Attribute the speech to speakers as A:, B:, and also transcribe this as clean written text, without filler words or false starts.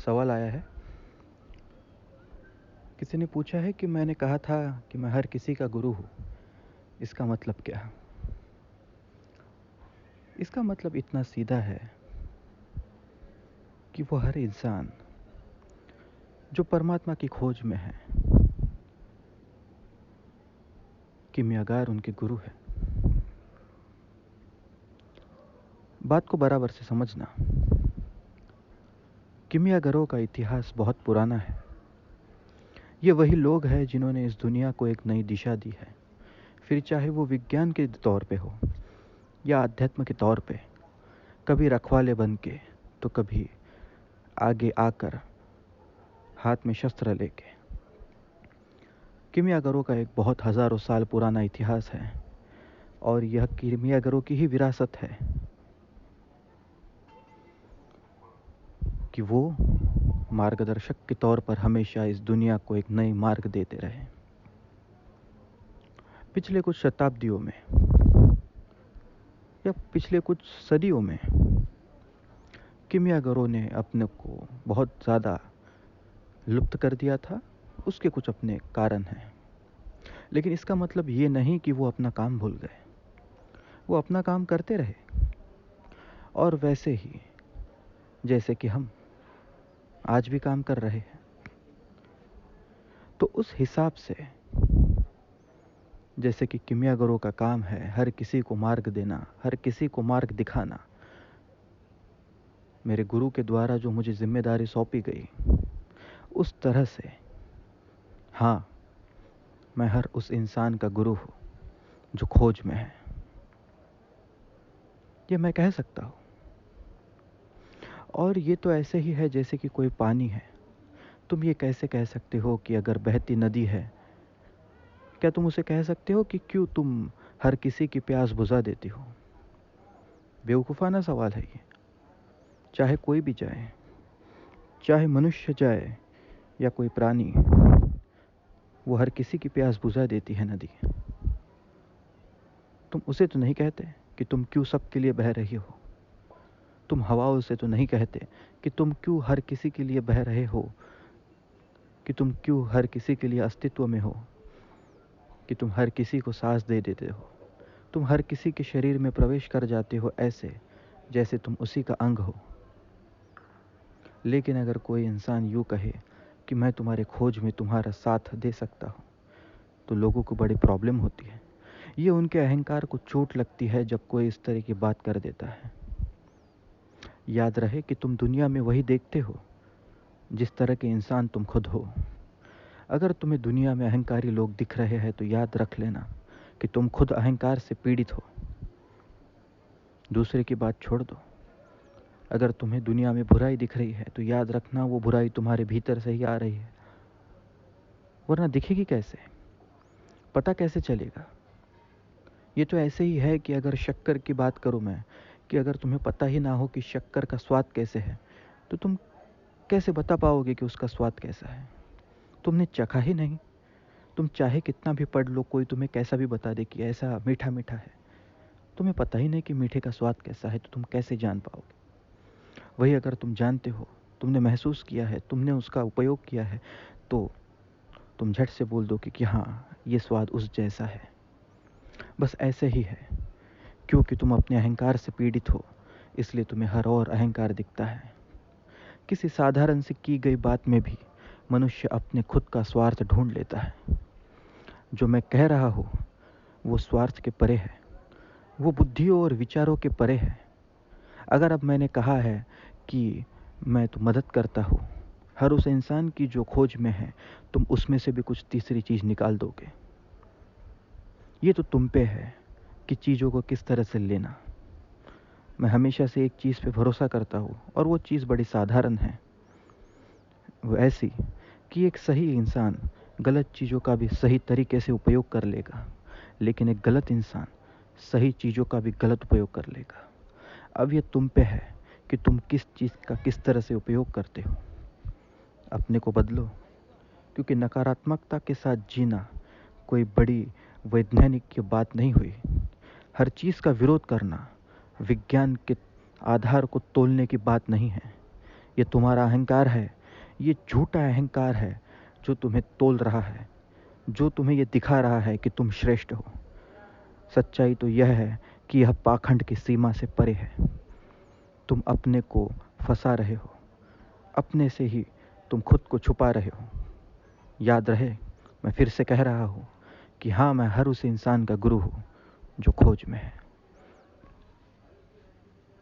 A: सवाल आया है। किसी ने पूछा है कि मैंने कहा था कि मैं हर किसी का गुरु हूँ, इसका मतलब क्या है? इसका मतलब इतना सीधा है कि वो हर इंसान जो परमात्मा की खोज में है, किमियागार उनके गुरु है। बात को बराबर से समझना। किमियागरों का इतिहास बहुत पुराना है। ये वही लोग हैं जिन्होंने इस दुनिया को एक नई दिशा दी है, फिर चाहे वो विज्ञान के तौर पे हो या अध्यात्म के तौर पे। कभी रखवाले बन के तो कभी आगे आकर हाथ में शस्त्र लेके। किमियागरों का एक बहुत हजारों साल पुराना इतिहास है और यह किमियागरों की ही विरासत है कि वो मार्गदर्शक के तौर पर हमेशा इस दुनिया को एक नई मार्ग देते रहे। पिछले कुछ शताब्दियों में या पिछले कुछ सदियों में किमियागरों ने अपने को बहुत ज़्यादा लुप्त कर दिया था। उसके कुछ अपने कारण हैं, लेकिन इसका मतलब ये नहीं कि वो अपना काम भूल गए। वो अपना काम करते रहे और वैसे ही जैसे कि हम आज भी काम कर रहे हैं। तो उस हिसाब से जैसे कि किमियागरों का काम है हर किसी को मार्ग देना, हर किसी को मार्ग दिखाना, मेरे गुरु के द्वारा जो मुझे जिम्मेदारी सौंपी गई, उस तरह से हाँ, मैं हर उस इंसान का गुरु हूँ जो खोज में है। ये मैं कह सकता हूँ। और ये तो ऐसे ही है जैसे कि कोई पानी है। तुम ये कैसे कह सकते हो कि अगर बहती नदी है, क्या तुम उसे कह सकते हो कि क्यों तुम हर किसी की प्यास बुझा देती हो? बेवकूफ़ाना सवाल है ये। चाहे कोई भी जाए, चाहे मनुष्य जाए या कोई प्राणी, वो हर किसी की प्यास बुझा देती है नदी। तुम उसे तो नहीं कहते कि तुम क्यों सबके लिए बह रही हो। तुम हवाओं से तो नहीं कहते कि तुम क्यों हर किसी के लिए बह रहे हो, कि तुम क्यों हर किसी के लिए अस्तित्व में हो, कि तुम हर किसी को सांस दे देते हो। तुम हर किसी के शरीर में प्रवेश कर जाते हो ऐसे जैसे तुम उसी का अंग हो। लेकिन अगर कोई इंसान यूँ कहे कि मैं तुम्हारे खोज में तुम्हारा साथ दे सकता हूँ, तो लोगों को बड़ी प्रॉब्लम होती है। ये उनके अहंकार को चोट लगती है जब कोई इस तरह की बात कर देता है। याद रहे कि तुम दुनिया में वही देखते हो जिस तरह के इंसान तुम खुद हो। अगर तुम्हें दुनिया में अहंकारी लोग दिख रहे हैं तो याद रख लेना कि तुम खुद अहंकार से पीड़ित हो। दूसरे की बात छोड़ दो। अगर तुम्हें दुनिया में बुराई दिख रही है तो याद रखना वो बुराई तुम्हारे भीतर से ही आ रही है, वरना दिखेगी कैसे? पता कैसे चलेगा? ये तो ऐसे ही है कि अगर शक्कर की बात करूं मैं, कि अगर तुम्हें पता ही ना हो कि शक्कर का स्वाद कैसे है, तो तुम कैसे बता पाओगे कि उसका स्वाद कैसा है? तुमने चखा ही नहीं। तुम चाहे कितना भी पढ़ लो, कोई तुम्हें कैसा भी बता दे कि ऐसा मीठा मीठा है, तुम्हें पता ही नहीं कि मीठे का स्वाद कैसा है, तो तुम कैसे जान पाओगे? वही अगर तुम जानते हो, तुमने महसूस किया है, तुमने उसका उपयोग किया है, तो तुम झट से बोल दो कि हाँ, ये स्वाद उस जैसा है। बस ऐसे ही है। क्योंकि तुम अपने अहंकार से पीड़ित हो, इसलिए तुम्हें हर और अहंकार दिखता है। किसी साधारण से की गई बात में भी मनुष्य अपने खुद का स्वार्थ ढूंढ लेता है। जो मैं कह रहा हूँ वो स्वार्थ के परे है, वो बुद्धियों और विचारों के परे है। अगर अब मैंने कहा है कि मैं तो मदद करता हूँ हर उस इंसान की जो खोज में है, तुम उसमें से भी कुछ तीसरी चीज़ निकाल दोगे। ये तो तुम पे है कि चीज़ों को किस तरह से लेना। मैं हमेशा से एक चीज़ पे भरोसा करता हूँ और वो चीज़ बड़ी साधारण है। वो ऐसी कि एक सही इंसान गलत चीज़ों का भी सही तरीके से उपयोग कर लेगा, लेकिन एक गलत इंसान सही चीज़ों का भी गलत उपयोग कर लेगा। अब ये तुम पे है कि तुम किस चीज़ का किस तरह से उपयोग करते हो। अपने को बदलो, क्योंकि नकारात्मकता के साथ जीना कोई बड़ी वैज्ञानिक की बात नहीं हुई। हर चीज़ का विरोध करना विज्ञान के आधार को तोलने की बात नहीं है। ये तुम्हारा अहंकार है ये झूठा अहंकार है जो तुम्हें तोल रहा है, जो तुम्हें ये दिखा रहा है कि तुम श्रेष्ठ हो। सच्चाई तो यह है कि यह पाखंड की सीमा से परे है। तुम अपने को फंसा रहे हो, अपने से ही तुम खुद को छुपा रहे हो। याद रहे, मैं फिर से कह रहा हूं कि हाँ, मैं हर उस इंसान का गुरु हूं जो खोज में है।